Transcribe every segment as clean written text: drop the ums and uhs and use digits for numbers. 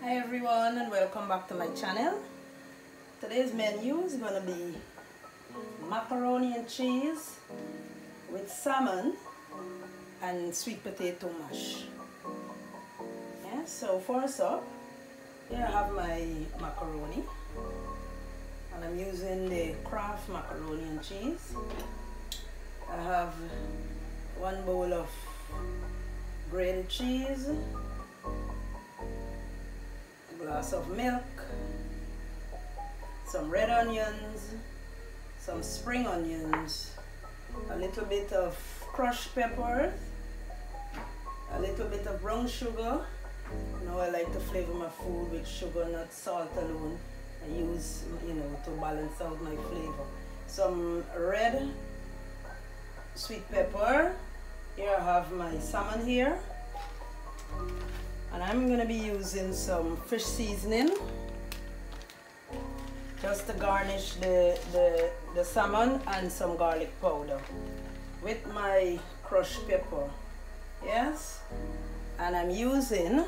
Hi everyone and welcome back to my channel. Today's menu is going to be macaroni and cheese with salmon and sweet potato mash. Yeah, so first up, here I have my macaroni and I'm using the Kraft macaroni and cheese. I have 1 bowl of grated cheese, glass of milk, some red onions, some spring onions, a little bit of crushed pepper, a little bit of brown sugar. Now I like to flavor my food with sugar, not salt alone. I use, to balance out my flavor. Some red sweet pepper. Here I have my salmon here. And I'm going to be using some fish seasoning just to garnish the salmon, and some garlic powder with my crushed pepper. Yes, and I'm using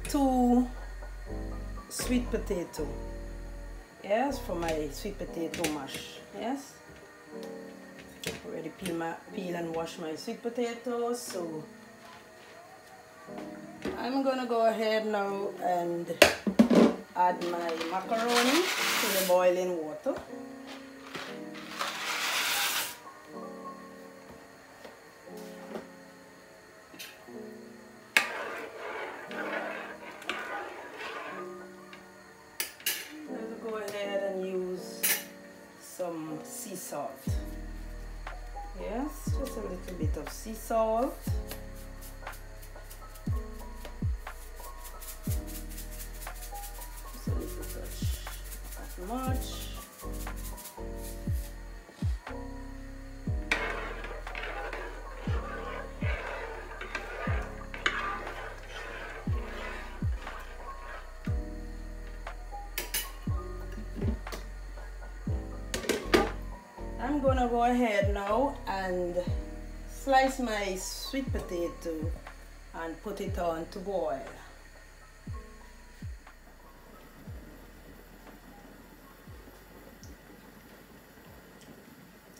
2 sweet potato, yes, for my sweet potato mash. Yes, already peel and wash my sweet potatoes, so I'm gonna go ahead now and add my macaroni to the boiling water. Let's go ahead and use some sea salt. Yes, just a little bit of sea salt. Much. I'm gonna go ahead now and slice my sweet potato and put it on to boil.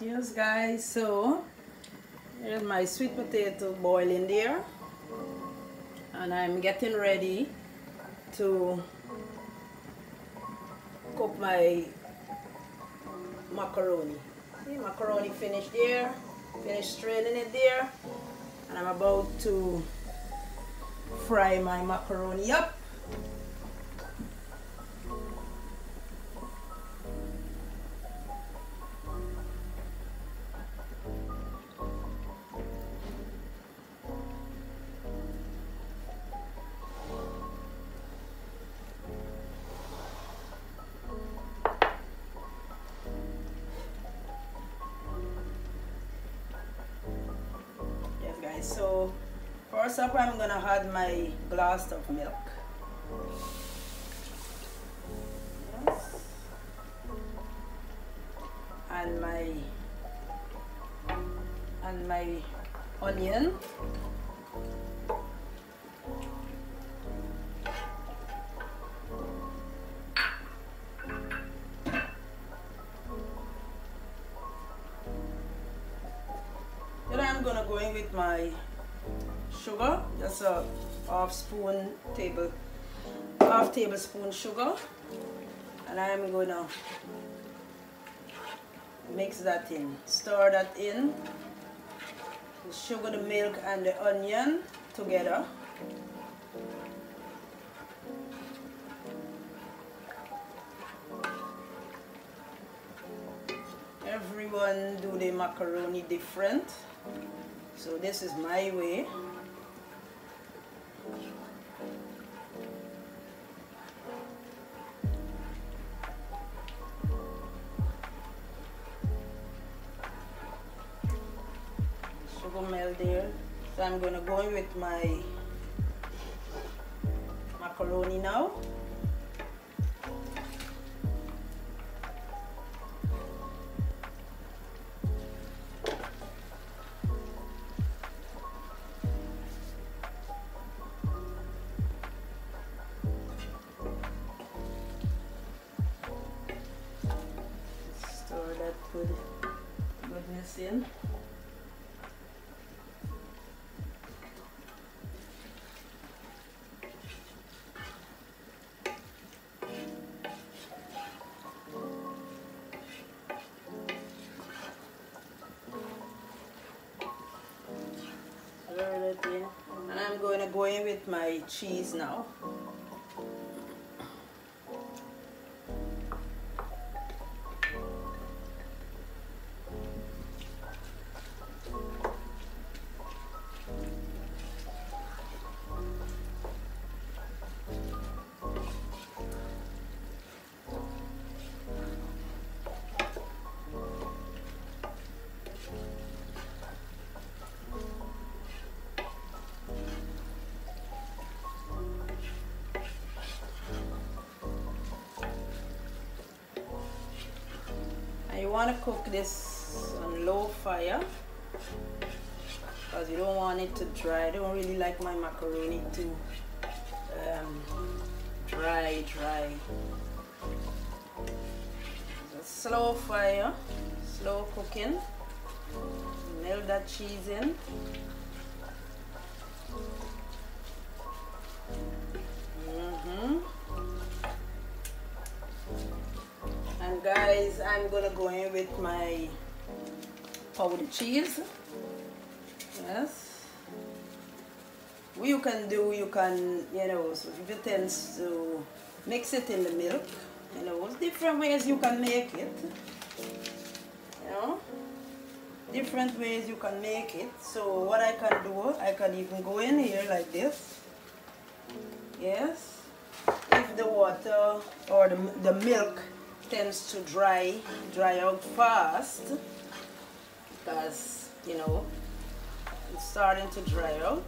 Yes guys, so here's my sweet potato boiling there, and I'm getting ready to cook my macaroni. See, macaroni finished there, finished straining it there, and I'm about to fry my macaroni up. So first up, I'm gonna add my glass of milk. Yes. And my onion. Then I'm gonna go in with my sugar, just a half tablespoon sugar, and I'm gonna mix that in, stir that in, the sugar, the milk, and the onion together. Everyone do the macaroni different, so this is my way. Sugar melt there, so I'm gonna go in with my macaroni now. mix in. And I'm going to go in with my cheese now. You want to cook this on low fire because you don't want it to dry. I don't really like my macaroni to dry. Just slow fire, slow cooking. Melt that cheese in. And guys, I'm gonna go in with my powdered cheese. Yes. You can, you know, so if you tend to mix it in the milk, you know, different ways you can make it. You know, different ways you can make it. So what I can do, I can even go in here like this. Yes. If the water or the milk tends to dry out fast, because you know it's starting to dry out.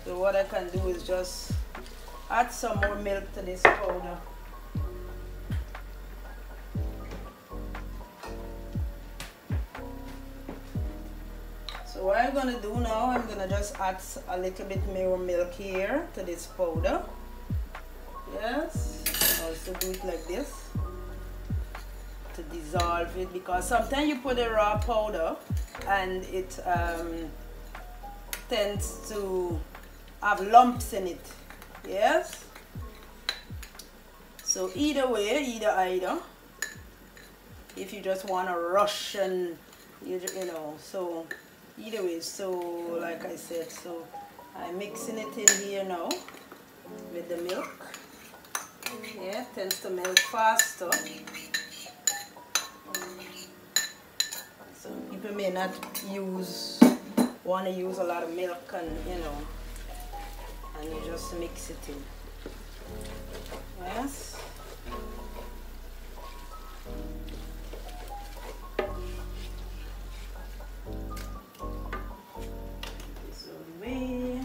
So what I can do is just add some more milk to this powder. So what I'm gonna do now, I'm gonna just add a little bit more milk here to this powder. Yes. Also do it like this to dissolve it, because sometimes you put a raw powder and it tends to have lumps in it. Yes. So either way, either if you just want to rush and you know, so either way. So like I said, so I'm mixing it in here now with the milk. Yeah, it tends to melt faster. So people may not want to use a lot of milk, and you know, and you just mix it in. Yes. This way.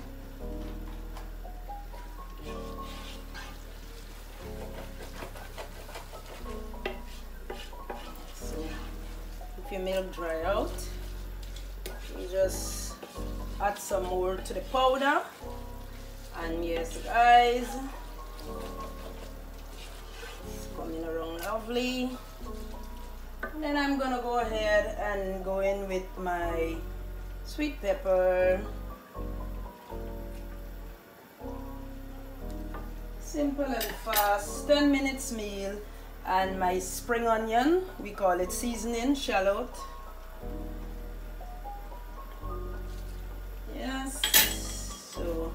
Your milk dry out, you just add some more to the powder, and yes guys, it's coming around lovely. And then I'm gonna go ahead and go in with my sweet pepper, simple and fast, 10 minutes meal. And my spring onion, we call it seasoning, shallot. Yes, so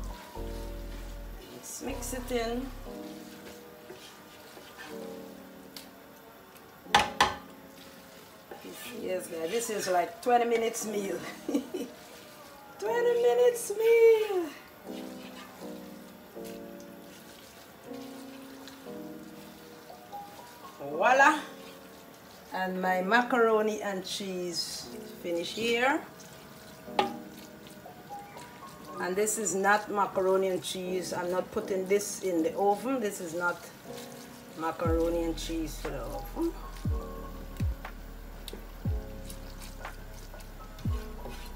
let's mix it in. Yes guys, this is like 20 minutes meal. 20 minutes meal. Voila, and my macaroni and cheese finished here. And this is not macaroni and cheese. I'm not putting this in the oven. This is not macaroni and cheese for the oven.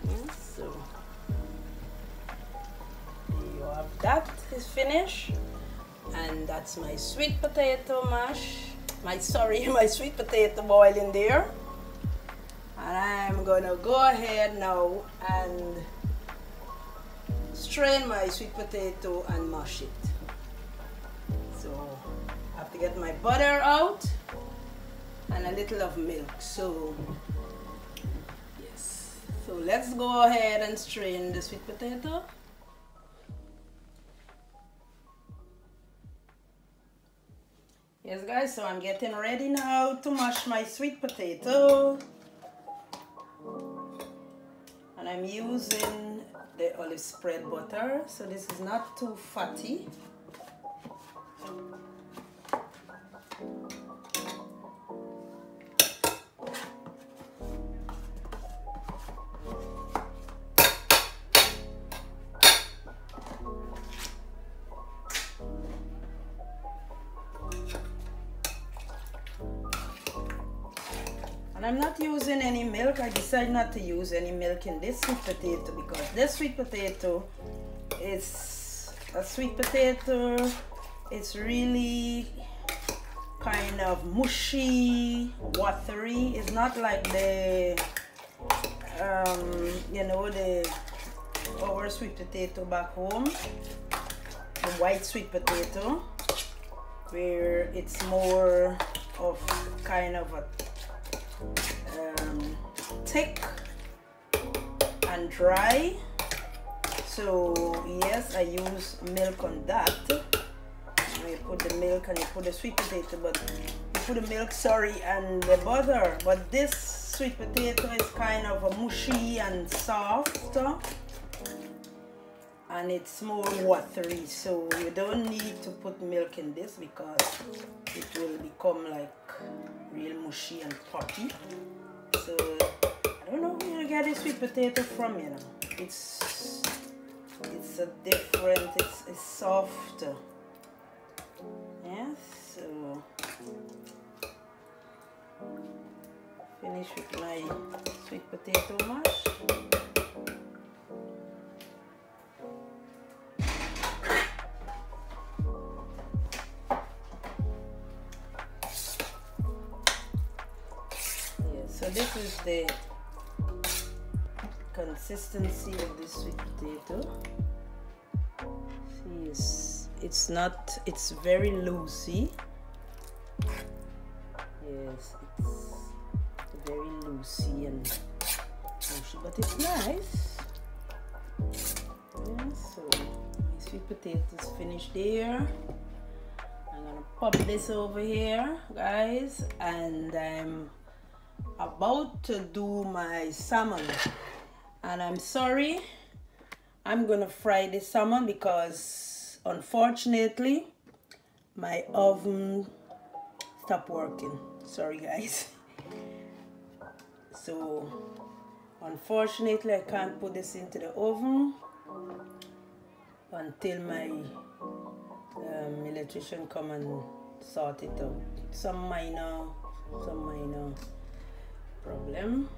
Yes, so you have that is finished, and that's my sweet potato mash. My sweet potato boil in there. And I'm gonna go ahead now and strain my sweet potato and mash it. So I have to get my butter out and a little of milk. So yes, so let's go ahead and strain the sweet potato. Yes guys, so I'm getting ready now to mash my sweet potato, and I'm using the olive spread butter, so this is not too fatty. And I'm not using any milk. I decided not to use any milk in this sweet potato because this sweet potato is a sweet potato. It's really kind of mushy, watery. It's not like the you know, our sweet potato back home, the white sweet potato, where it's more of kind of a thick and dry. So yes, I use milk on that. You put the milk and you put the sweet potato, but you put the milk, sorry, and the butter. But this sweet potato is kind of a mushy and soft, and it's more watery, so you don't need to put milk in this because it will become like real mushy and puffy. So I don't know where you get this sweet potato from, you know. It's a different, it's softer. Yes, so finish with my sweet potato mash. So this is the consistency of this sweet potato. See, it's very loosey. Yes, it's very loosey and mushy, but it's nice. Yeah, so my sweet potato is finished there. I'm gonna pop this over here, guys, and I'm about to do my salmon. And I'm sorry, I'm gonna fry this salmon because unfortunately my oven stopped working. Sorry guys. So unfortunately I can't put this into the oven until my electrician come and sort it out. Some minor problem.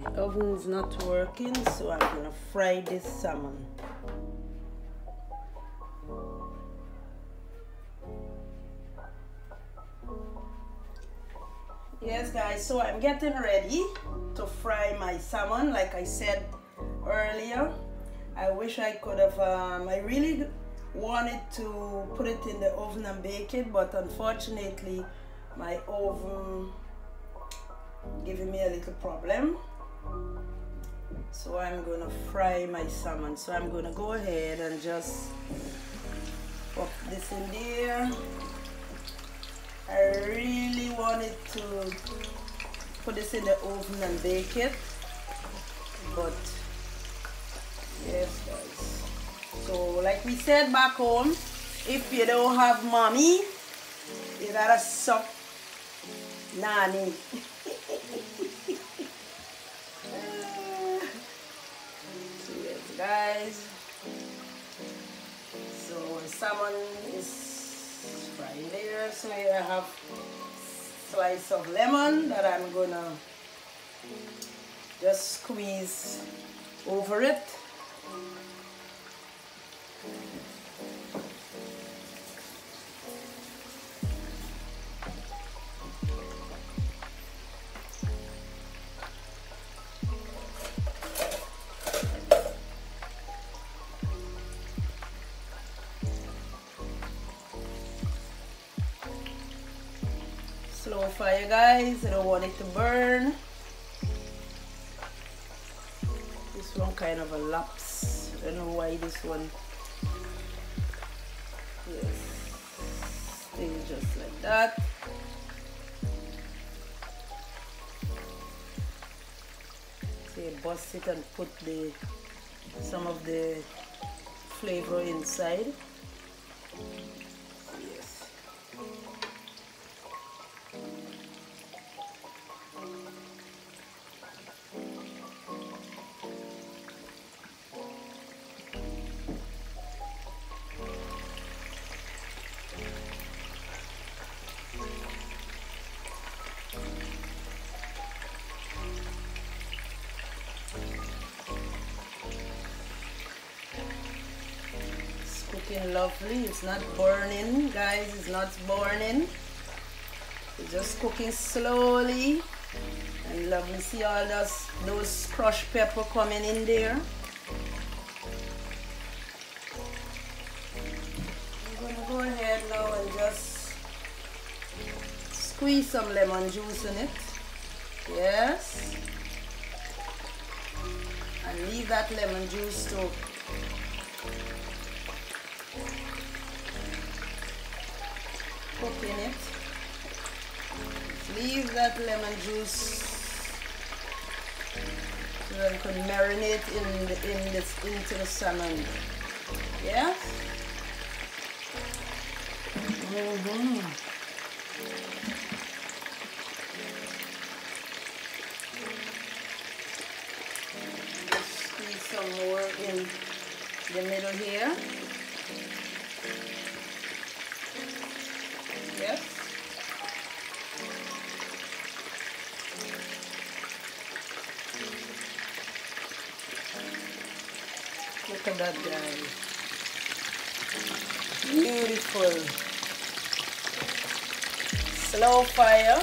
My oven is not working, so I'm gonna fry this salmon. Yes guys, so I'm getting ready to fry my salmon. Like I said earlier, I wish I could have I really wanted to put it in the oven and bake it, but unfortunately my oven giving me a little problem. So I'm gonna fry my salmon. So I'm gonna go ahead and just pop this in there. I really wanted to put this in the oven and bake it, but yes guys. So like we said back home, if you don't have mommy, you gotta suck nanny. So yes guys, so salmon is frying there. So here I have slice of lemon that I'm gonna just squeeze over it. fire, guys. I don't want it to burn. This one kind of a lapse. I don't know why this one. Yes. Stay just like that. So you bust it and put some of the flavor inside. Yes. Cooking lovely. It's not burning, guys. It's not burning. It's just cooking slowly and lovely. See all those crushed pepper coming in there. I'm gonna go ahead now and just squeeze some lemon juice in it. Yes, and leave that lemon juice to cook in it. Leave that lemon juice so that you can marinate into the salmon. Yes. Squeeze some more in the middle here. Yes. Look at that, guys. Beautiful. Slow fire.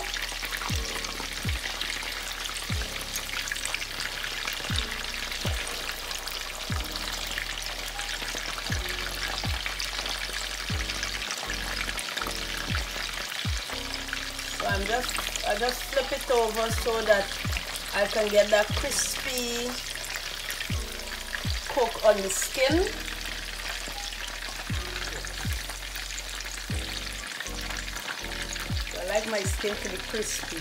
So I just flip it over so that I can get that crispy cook on the skin. So I like my skin to be crispy.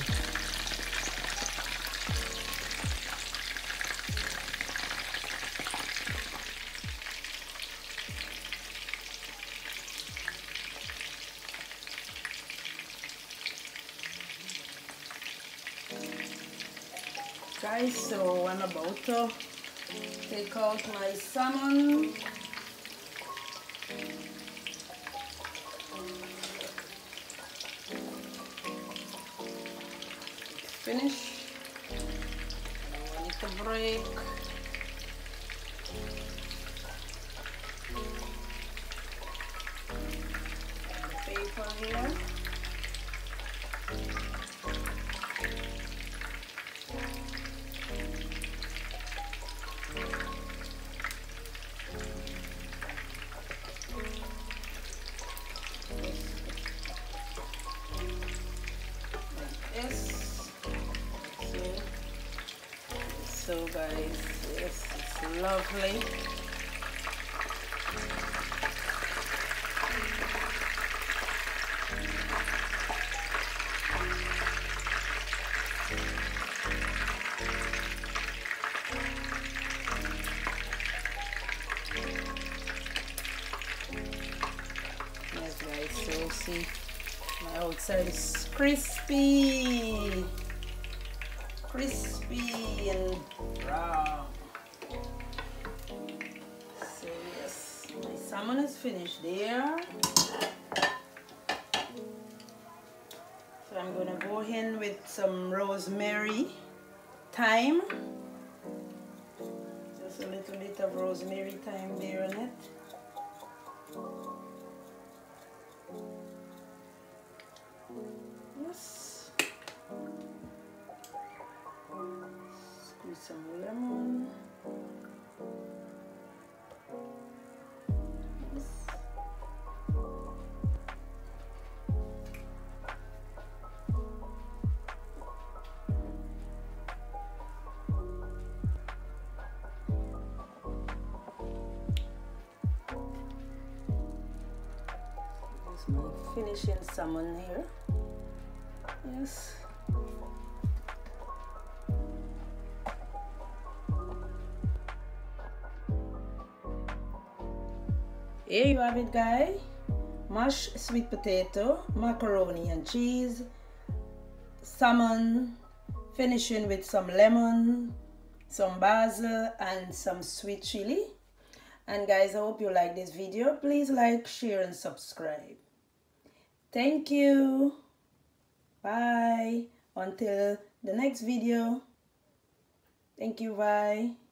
Guys, so I'm about to take out my salmon. Finish. I want it to break. The paper here. So guys, yes, it's lovely. Yes guys, so see, my outside is crispy. Crispy and brown. So yes, my salmon is finished there. So I'm gonna go in with some rosemary, thyme. Just a little bit of rosemary, thyme there in it. Yes. Squeeze some lemon. Yes. finishing salmon here. Yes. Here you have it, guys. Mashed sweet potato, macaroni and cheese, salmon, finishing with some lemon, some basil, and some sweet chili. And guys, I hope you like this video. Please like, share, and subscribe. Thank you. Bye. Until the next video. Thank you. Bye.